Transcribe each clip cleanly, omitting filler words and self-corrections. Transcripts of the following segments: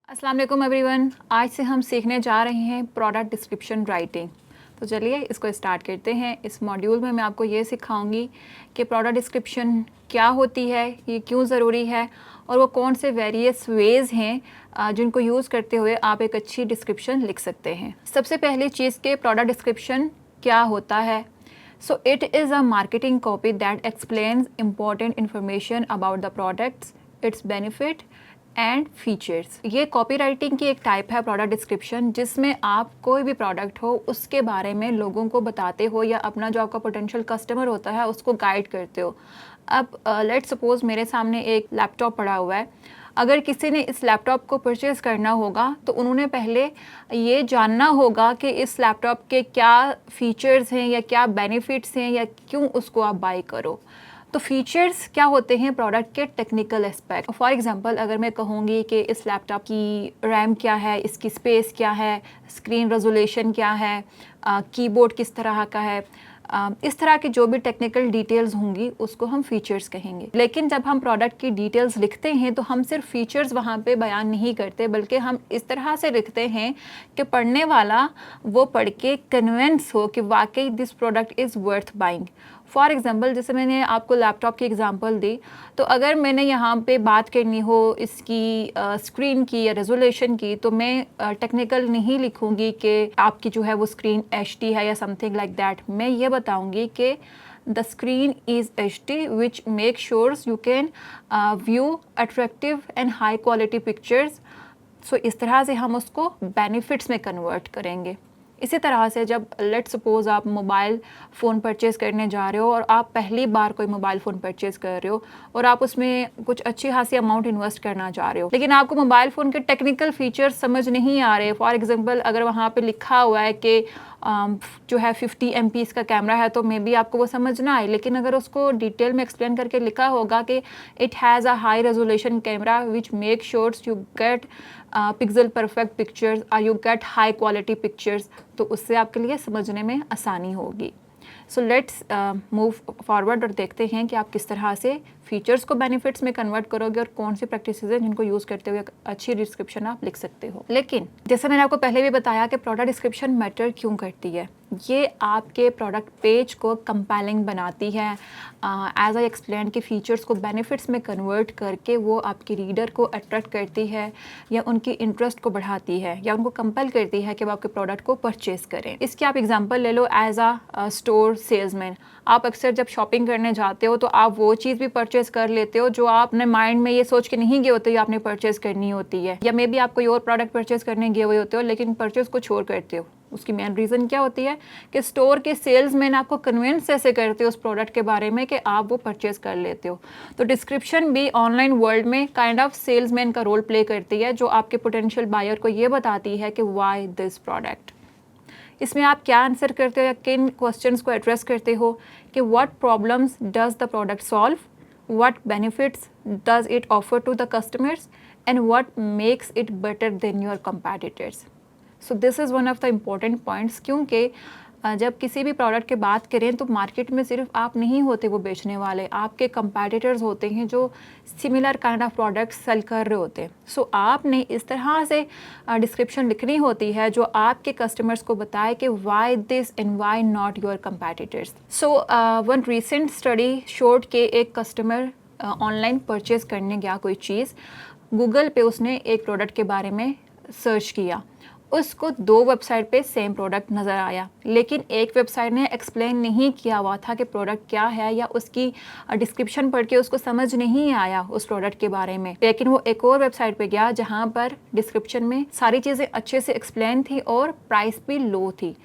अस्सलाम वालेकुम एवरीवन। आज से हम सीखने जा रहे हैं प्रोडक्ट डिस्क्रिप्शन राइटिंग। तो चलिए इसको स्टार्ट करते हैं। इस मॉड्यूल में मैं आपको ये सिखाऊंगी कि प्रोडक्ट डिस्क्रिप्शन क्या होती है, ये क्यों ज़रूरी है और वो कौन से वेरियस वेज़ हैं जिनको यूज़ करते हुए आप एक अच्छी डिस्क्रिप्शन लिख सकते हैं। सबसे पहली चीज़ के प्रोडक्ट डिस्क्रिप्शन क्या होता है। So it is a marketing copy that explains important information about the products, it's benefit and features. ये कॉपी राइटिंग की एक टाइप है प्रोडक्ट डिस्क्रिप्शन, जिसमें आप कोई भी प्रोडक्ट हो उसके बारे में लोगों को बताते हो या अपना जो आपका पोटेंशियल कस्टमर होता है उसको गाइड करते हो। अब लेट्स सपोज मेरे सामने एक लैपटॉप पड़ा हुआ है। अगर किसी ने इस लैपटॉप को परचेज़ करना होगा तो उन्होंने पहले ये जानना होगा कि इस लैपटॉप के क्या फ़ीचर्स हैं या क्या बेनिफिट्स हैं या क्यों उसको आप बाई करो। तो फीचर्स क्या होते हैं प्रोडक्ट के टेक्निकल एस्पेक्ट। फॉर एग्जांपल अगर मैं कहूँगी कि इस लैपटॉप की रैम क्या है, इसकी स्पेस क्या है, स्क्रीन रेजोल्यूशन क्या है, कीबोर्ड किस तरह का है, इस तरह की जो भी टेक्निकल डिटेल्स होंगी उसको हम फीचर्स कहेंगे। लेकिन जब हम प्रोडक्ट की डिटेल्स लिखते हैं तो हम सिर्फ फीचर्स वहाँ पे बयान नहीं करते, बल्कि हम इस तरह से लिखते हैं कि पढ़ने वाला वो पढ़ के कन्विंस हो कि वाकई this product is worth buying. For example जैसे मैंने आपको लैपटॉप की एग्ज़ाम्पल दी, तो अगर मैंने यहाँ पे बात करनी हो इसकी स्क्रीन की या रेजोल्यूशन की, तो मैं टेक्निकल नहीं लिखूँगी कि आपकी जो है वो स्क्रीन HD है या समथिंग लाइक दैट। मैं ये बताऊँगी कि the screen is HD which make sures you can view attractive and high quality pictures. So इस तरह से हम उसको बेनिफिट्स में कन्वर्ट करेंगे। इसी तरह से जब लेट्स सपोज़ आप मोबाइल फ़ोन परचेज़ करने जा रहे हो और आप पहली बार कोई मोबाइल फ़ोन परचेज़ कर रहे हो और आप उसमें कुछ अच्छी खासी अमाउंट इन्वेस्ट करना चाह रहे हो, लेकिन आपको मोबाइल फ़ोन के टेक्निकल फ़ीचर्स समझ नहीं आ रहे। फॉर एग्ज़ाम्पल अगर वहाँ पे लिखा हुआ है कि जो है 50 MP का कैमरा है, तो मे बी आपको वो समझ ना आए, लेकिन अगर उसको डिटेल में एक्सप्लेन करके लिखा होगा कि it has a high resolution camera which make sures you get pixel perfect pictures और you get high quality pictures, तो उससे आपके लिए समझने में आसानी होगी। सो लेट्स मूव फॉरवर्ड और देखते हैं कि आप किस तरह से फीचर्स को बेनिफिट्स में कन्वर्ट करोगे और कौन सी प्रैक्टिसेस हैं जिनको यूज़ करते हुए अच्छी डिस्क्रिप्शन आप लिख सकते हो। लेकिन जैसे मैंने आपको पहले भी बताया कि प्रोडक्ट डिस्क्रिप्शन मैटर क्यों करती है। ये आपके प्रोडक्ट पेज को कंपेलिंग बनाती है। एज आई एक्सप्लेन कि फ़ीचर्स को बेनिफिट्स में कन्वर्ट करके वो आपके रीडर को अट्रैक्ट करती है या उनकी इंटरेस्ट को बढ़ाती है या उनको कंपेल करती है कि वो आपके प्रोडक्ट को परचेज़ करें। इसकी आप एग्जांपल ले लो एज अ स्टोर सेल्समैन। आप अक्सर जब शॉपिंग करने जाते हो तो आप वो चीज़ भी परचेज़ कर लेते हो जो आप अपने माइंड में ये सोच के नहीं गए होते हो आपने परचेज़ करनी होती है, या मे बी आप कोई और प्रोडक्ट परचेज़ करने गए हुए होते हो लेकिन परचेज़ कुछ और करते हो। उसकी मेन रीज़न क्या होती है कि स्टोर के सेल्समैन आपको कन्विंस ऐसे करते हो उस प्रोडक्ट के बारे में कि आप वो परचेज़ कर लेते हो। तो डिस्क्रिप्शन भी ऑनलाइन वर्ल्ड में काइंड ऑफ सेल्समैन का रोल प्ले करती है, जो आपके पोटेंशियल बायर को ये बताती है कि वाई दिस प्रोडक्ट। इसमें आप क्या आंसर करते हो या किन क्वेश्चंस को एड्रेस करते हो कि what problems does the product solve, what benefits does it offer to the customers and what makes it better than your competitors. So this is one of the important points, क्योंकि जब किसी भी product की बात करें तो market में सिर्फ आप नहीं होते वो बेचने वाले, आपके कंपैटिटर्स होते हैं जो similar kind of products sell कर रहे होते हैं। सो आपने इस तरह से डिस्क्रिप्शन लिखनी होती है जो आपके कस्टमर्स को बताए कि why this and why not your competitors. So one recent study showed के एक कस्टमर ऑनलाइन परचेज करने गया कोई चीज़, गूगल पे उसने एक प्रोडक्ट के बारे में सर्च किया, उसको 2 वेबसाइट पे सेम प्रोडक्ट नज़र आया, लेकिन एक वेबसाइट ने एक्सप्लेन नहीं किया हुआ था कि प्रोडक्ट क्या है या उसकी डिस्क्रिप्शन पढ़ के उसको समझ नहीं आया उस प्रोडक्ट के बारे में। लेकिन वो एक और वेबसाइट पे गया जहाँ पर डिस्क्रिप्शन में सारी चीज़ें अच्छे से एक्सप्लेन थी और प्राइस भी लो थी,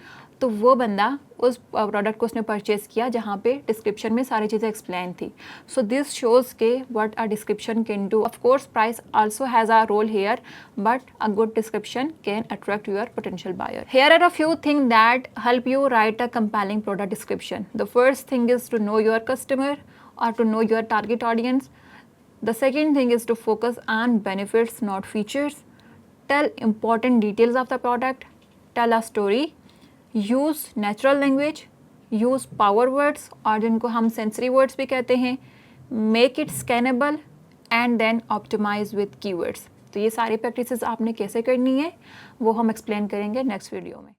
तो वो बंदा उस प्रोडक्ट को उसने परचेज़ किया जहाँ पे डिस्क्रिप्शन में सारी चीज़ें एक्सप्लेन थी। सो दिस शोज़ के what a description can do. Of course price also has a role here, but a good description can attract your potential buyer. Here are a few things that help you write a compelling product description. The first thing is to know your customer or to know your target audience. The second thing is to focus on benefits, not features. Tell important details of the product. Tell a story. Use natural language, use power words और जिनको हम sensory words भी कहते हैं, make it scannable and then optimise with keywords. तो ये सारी practices आपने कैसे करनी है वो हम एक्सप्लेन करेंगे नेक्स्ट वीडियो में।